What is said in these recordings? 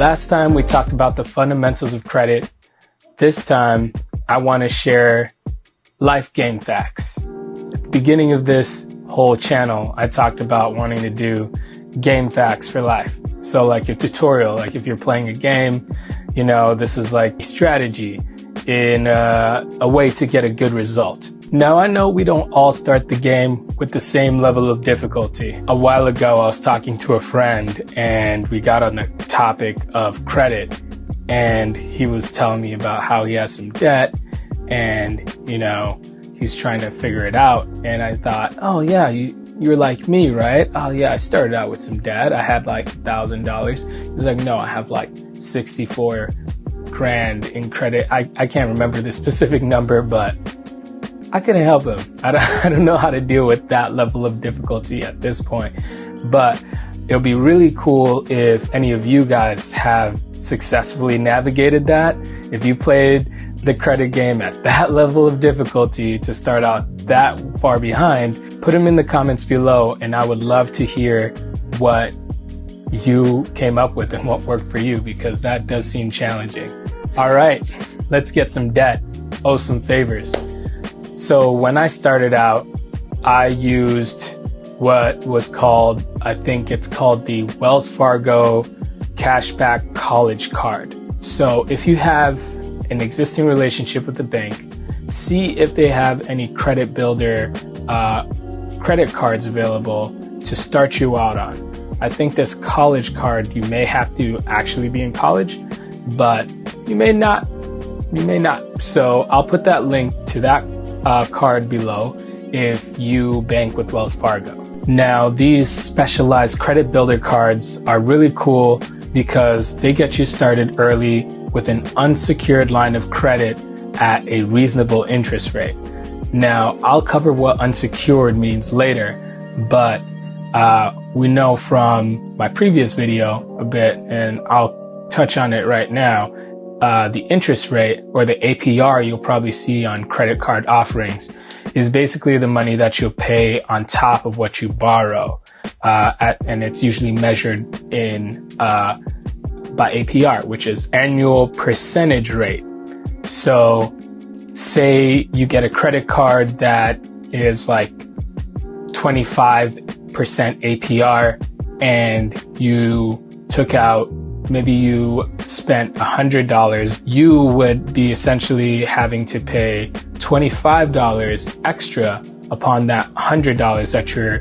Last time we talked about the fundamentals of credit. This time I want to share life game facts. At the beginning of this whole channel, I talked about wanting to do game facts for life. So like a tutorial, like if you're playing a game, you know, this is like strategy in a way to get a good result. Now, I know we don't all start the game with the same level of difficulty. A while ago, I was talking to a friend and we got on the topic of credit, and he was telling me about how he has some debt and, you know, he's trying to figure it out. And I thought, oh yeah, you're like me, right? Oh yeah, I started out with some debt. I had like $1,000. He was like, no, I have like 64 grand in credit. I can't remember the specific number, but I couldn't help him. I don't know how to deal with that level of difficulty at this point, but it'll be really cool if any of you guys have successfully navigated that. If you played the credit game at that level of difficulty to start out that far behind, put them in the comments below, and I would love to hear what you came up with and what worked for you, because that does seem challenging. All right, let's get some debt. Owe some favors. So when I started out, I used what was called, I think it's called the Wells Fargo Cashback College Card. So if you have an existing relationship with the bank, see if they have any credit builder credit cards available to start you out on. I think this college card, you may have to actually be in college, but you may not. So I'll put that link to that card below if you bank with Wells Fargo. Now, these specialized credit builder cards are really cool because they get you started early with an unsecured line of credit at a reasonable interest rate. Now, I'll cover what unsecured means later, but we know from my previous video a bit, and I'll touch on it right now. The interest rate, or the APR you'll probably see on credit card offerings, is basically the money that you'll pay on top of what you borrow, and it's usually measured in by APR, which is annual percentage rate. So say you get a credit card that is like 25% APR and you took out, maybe you spent $100, you would be essentially having to pay $25 extra upon that $100 that you're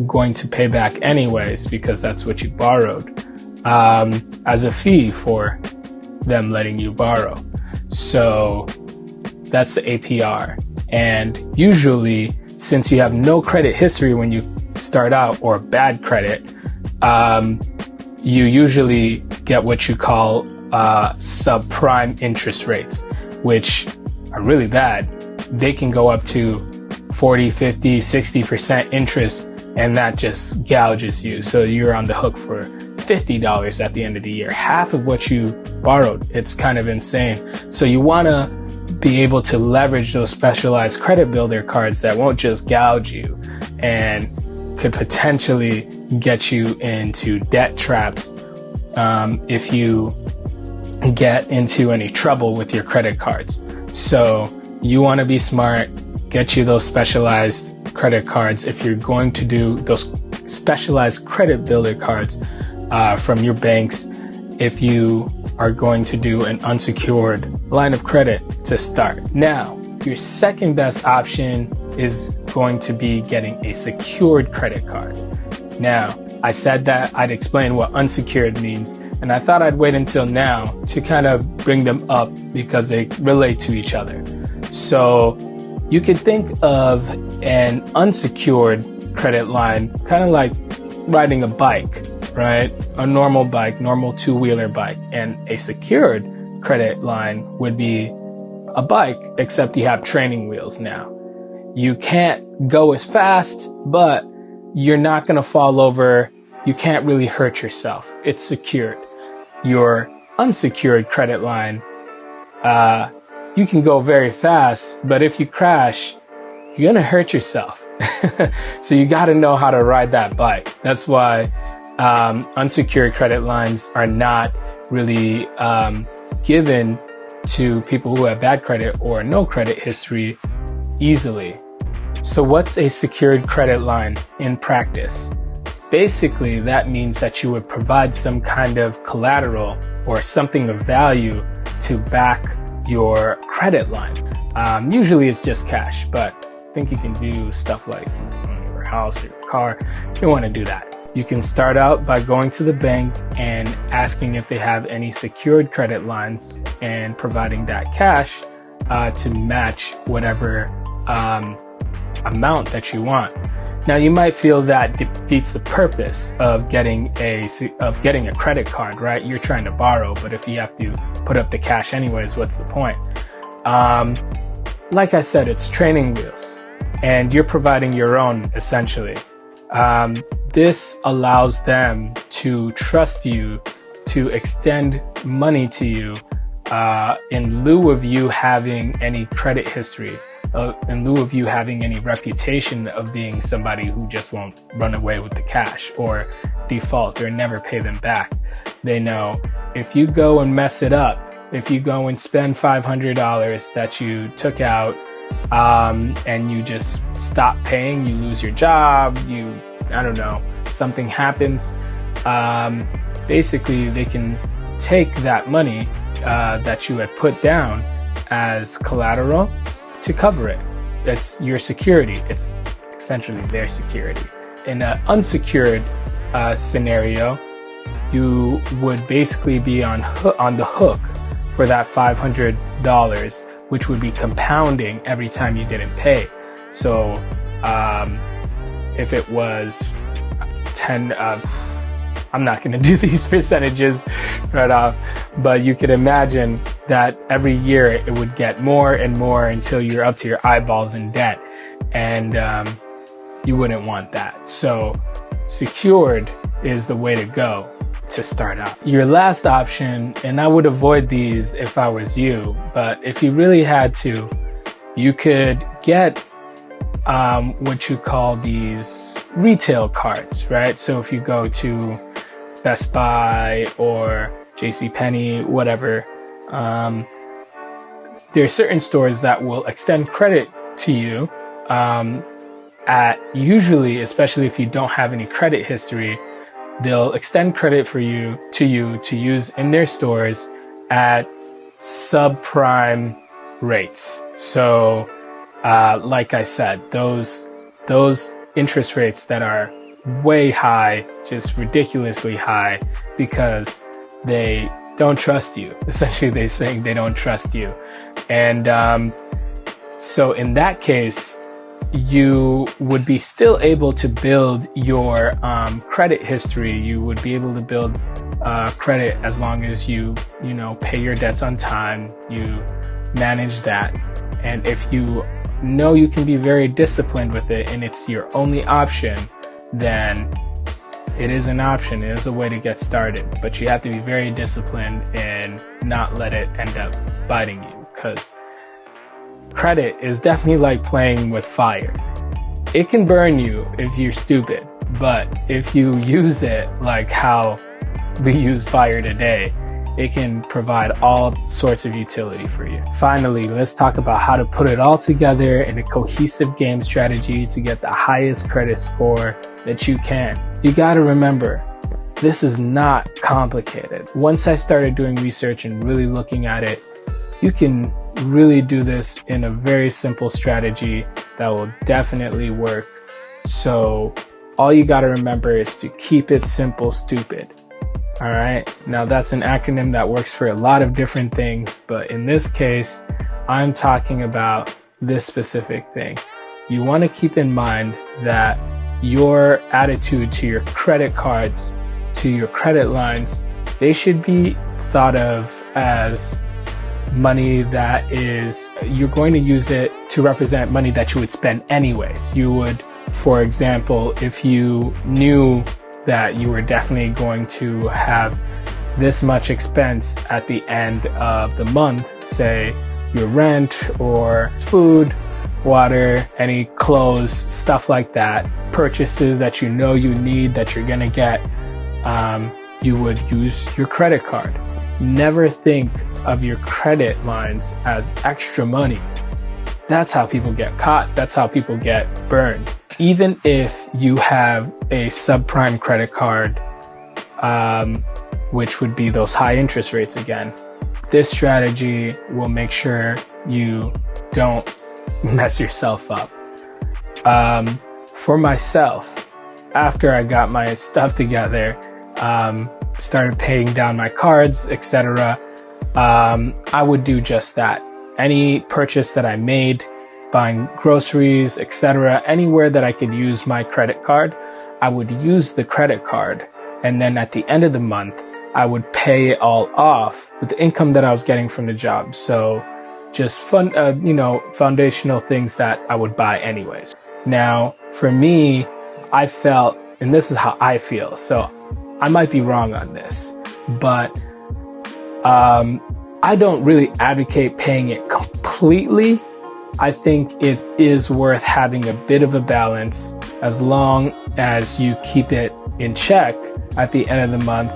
going to pay back anyways, because that's what you borrowed, as a fee for them letting you borrow. So that's the APR. And usually, since you have no credit history when you start out, or bad credit, you usually get what you call subprime interest rates, which are really bad. They can go up to 40, 50, 60% interest, and that just gouges you. So you're on the hook for $50 at the end of the year, half of what you borrowed. It's kind of insane. So you want to be able to leverage those specialized credit builder cards that won't just gouge you and could potentially get you into debt traps if you get into any trouble with your credit cards. So you want to be smart, get you those specialized credit cards. If you're going to do those specialized credit builder cards from your banks, if you are going to do an unsecured line of credit to start. Now, your second best option is going to be getting a secured credit card. Now, I said that I'd explain what unsecured means, and I thought I'd wait until now to kind of bring them up because they relate to each other. So you could think of an unsecured credit line kind of like riding a bike, right? A normal bike, normal two-wheeler bike. And a secured credit line would be a bike, except you have training wheels now. You can't go as fast, but you're not going to fall over. You can't really hurt yourself. It's secured. Your unsecured credit line, you can go very fast, but if you crash, you're going to hurt yourself. So you got to know how to ride that bike. That's why unsecured credit lines are not really given to people who have bad credit or no credit history easily. So what's a secured credit line in practice? Basically, that means that you would provide some kind of collateral or something of value to back your credit line. Usually it's just cash, but I think you can do stuff like your house or your car. You don't want to do that. You can start out by going to the bank and asking if they have any secured credit lines and providing that cash to match whatever amount that you want. Now, you might feel that defeats the purpose of getting a credit card, right? You're trying to borrow, but if you have to put up the cash anyways, what's the point? Like I said, it's training wheels, and you're providing your own, essentially. This allows them to trust you to extend money to you in lieu of you having any credit history. In lieu of you having any reputation of being somebody who just won't run away with the cash or default or never pay them back. They know if you go and mess it up, if you go and spend $500 that you took out and you just stop paying, you lose your job, I don't know, something happens, basically they can take that money that you had put down as collateral to cover it. That's your security. It's essentially their security. In an unsecured scenario, you would basically be on the hook for that $500, which would be compounding every time you didn't pay. So if it was 10, I'm not going to do these percentages right off, but you could imagine that every year it would get more and more until you're up to your eyeballs in debt, and you wouldn't want that. So secured is the way to go to start out. Your last option, and I would avoid these if I was you, but if you really had to, you could get what you call these retail cards, right? So if you go to Best Buy or JCPenney, whatever, there are certain stores that will extend credit to you at usually, especially if you don't have any credit history, they'll extend credit to you to use in their stores at subprime rates. So like I said, those interest rates that are way high, just ridiculously high, because they don't trust you. Essentially, they're saying they don't trust you. And so in that case, you would be still able to build your credit history. You would be able to build credit as long as you pay your debts on time, you manage that. And if you know you can be very disciplined with it and it's your only option, then it is an option. It is a way to get started, but you have to be very disciplined and not let it end up biting you, because credit is definitely like playing with fire. It can burn you if you're stupid, but if you use it like how we use fire today, it can provide all sorts of utility for you. Finally, let's talk about how to put it all together in a cohesive game strategy to get the highest credit score that you can. You gotta remember, this is not complicated. Once I started doing research and really looking at it, you can really do this in a very simple strategy that will definitely work. So all you gotta remember is to keep it simple, stupid. All right. Now that's an acronym that works for a lot of different things, but in this case, I'm talking about this specific thing. You want to keep in mind that your attitude to your credit cards, to your credit lines, they should be thought of as money that is, you're going to use it to represent money that you would spend anyways. You would, for example, if you knew that you were definitely going to have this much expense at the end of the month, say your rent or food, water, any clothes, stuff like that, purchases that you know you need that you're gonna get, you would use your credit card. never think of your credit lines as extra money. That's how people get caught. That's how people get burned. Even if you have a subprime credit card, which would be those high interest rates again, this strategy will make sure you don't mess yourself up. For myself, after I got my stuff together, started paying down my cards, etc., I would do just that. Any purchase that I made, buying groceries, etc., anywhere that I could use my credit card, I would use the credit card. And then at the end of the month, I would pay it all off with the income that I was getting from the job. So just foundational things that I would buy anyways. Now, for me, I felt, and this is how I feel, so I might be wrong on this, but I don't really advocate paying it completely. I think it is worth having a bit of a balance as long as you keep it in check at the end of the month.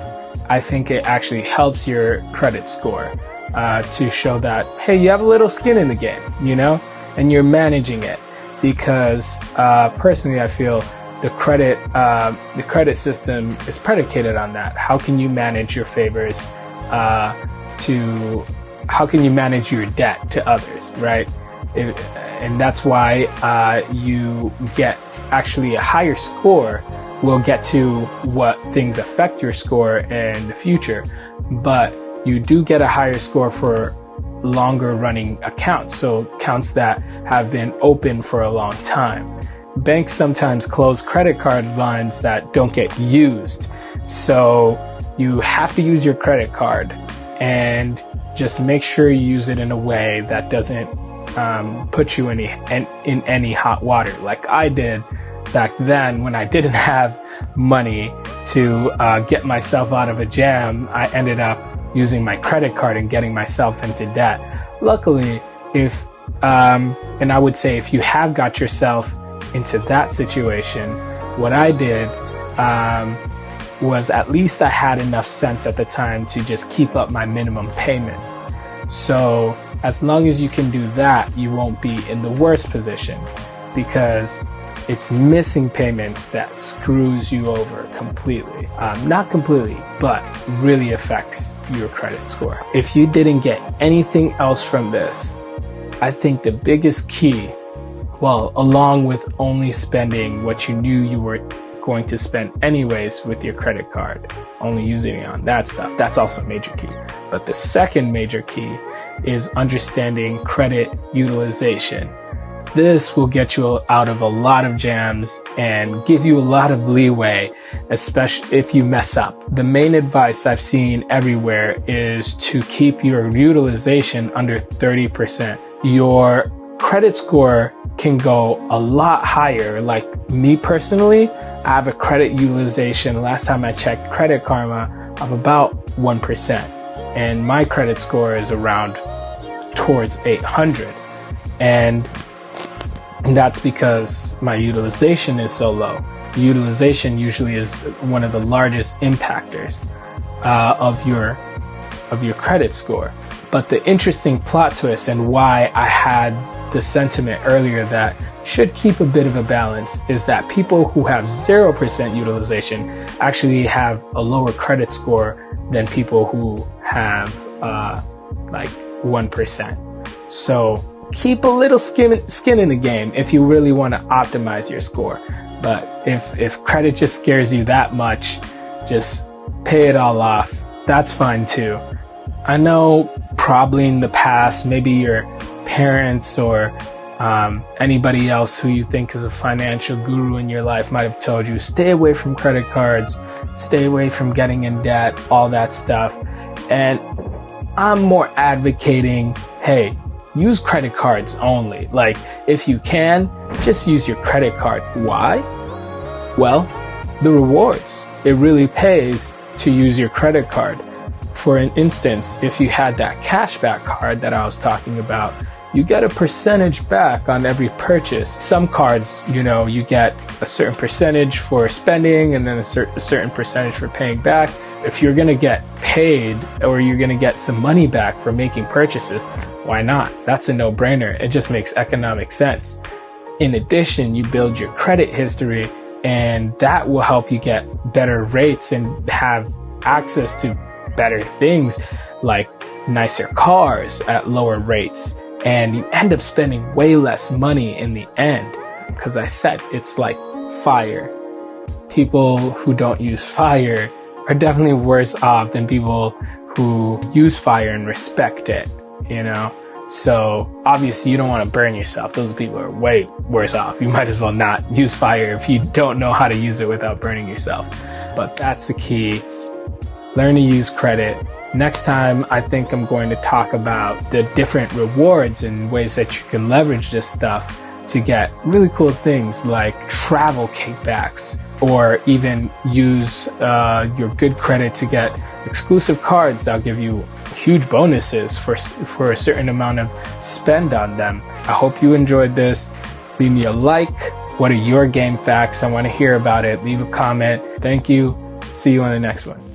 I think it actually helps your credit score to show that, hey, you have a little skin in the game, and you're managing it. Because personally, I feel the credit system is predicated on that. How can you manage your favors how can you manage your debt to others, right? And that's why you get actually a higher score. We'll get to what things affect your score in the future, but you do get a higher score for longer running accounts, so accounts that have been open for a long time. Banks sometimes close credit card lines that don't get used, so you have to use your credit card, and just make sure you use it in a way that doesn't put you in any hot water like I did back then when I didn't have money to get myself out of a jam. I ended up using my credit card and getting myself into debt. Luckily, and I would say if you have got yourself into that situation, what I did was at least I had enough sense at the time to just keep up my minimum payments. So as long as you can do that, you won't be in the worst position, because it's missing payments that screws you over completely. Not completely, but really affects your credit score. If you didn't get anything else from this, I think the biggest key, well, along with only spending what you knew you were going to spend anyways with your credit card, only using it on that stuff, that's also a major key. But the second major key is understanding credit utilization. This will get you out of a lot of jams and give you a lot of leeway, especially if you mess up. The main advice I've seen everywhere is to keep your utilization under 30%. Your credit score can go a lot higher. Like me personally, I have a credit utilization, last time I checked Credit Karma, of about 1%. And my credit score is around towards 800. And that's because my utilization is so low. Utilization usually is one of the largest impactors of your credit score. But the interesting plot twist, and why I had the sentiment earlier that should keep a bit of a balance, is that people who have 0% utilization actually have a lower credit score than people who have like 1%. So keep a little skin in the game if you really want to optimize your score. But if credit just scares you that much, just pay it all off. That's fine too. I know probably in the past, maybe your parents or anybody else who you think is a financial guru in your life might have told you, stay away from credit cards, stay away from getting in debt, all that stuff. And I'm more advocating, hey, use credit cards only. Like, if you can, just use your credit card. Why? Well, the rewards. It really pays to use your credit card. For an instance, if you had that cashback card that I was talking about, you get a percentage back on every purchase. Some cards, you get a certain percentage for spending and then a certain percentage for paying back. If you're going to get paid or you're going to get some money back for making purchases, why not? That's a no-brainer. It just makes economic sense. In addition, you build your credit history, and that will help you get better rates and have access to better things like nicer cars at lower rates. And you end up spending way less money in the end. Because I said, it's like fire. People who don't use fire are definitely worse off than people who use fire and respect it, you know? So obviously you don't want to burn yourself. Those people are way worse off. You might as well not use fire if you don't know how to use it without burning yourself. But that's the key. Learn to use credit. Next time, I think I'm going to talk about the different rewards and ways that you can leverage this stuff to get really cool things like travel kickbacks, or even use your good credit to get exclusive cards that'll give you huge bonuses for a certain amount of spend on them. I hope you enjoyed this. Leave me a like. What are your game facts? I want to hear about it. Leave a comment. Thank you. See you on the next one.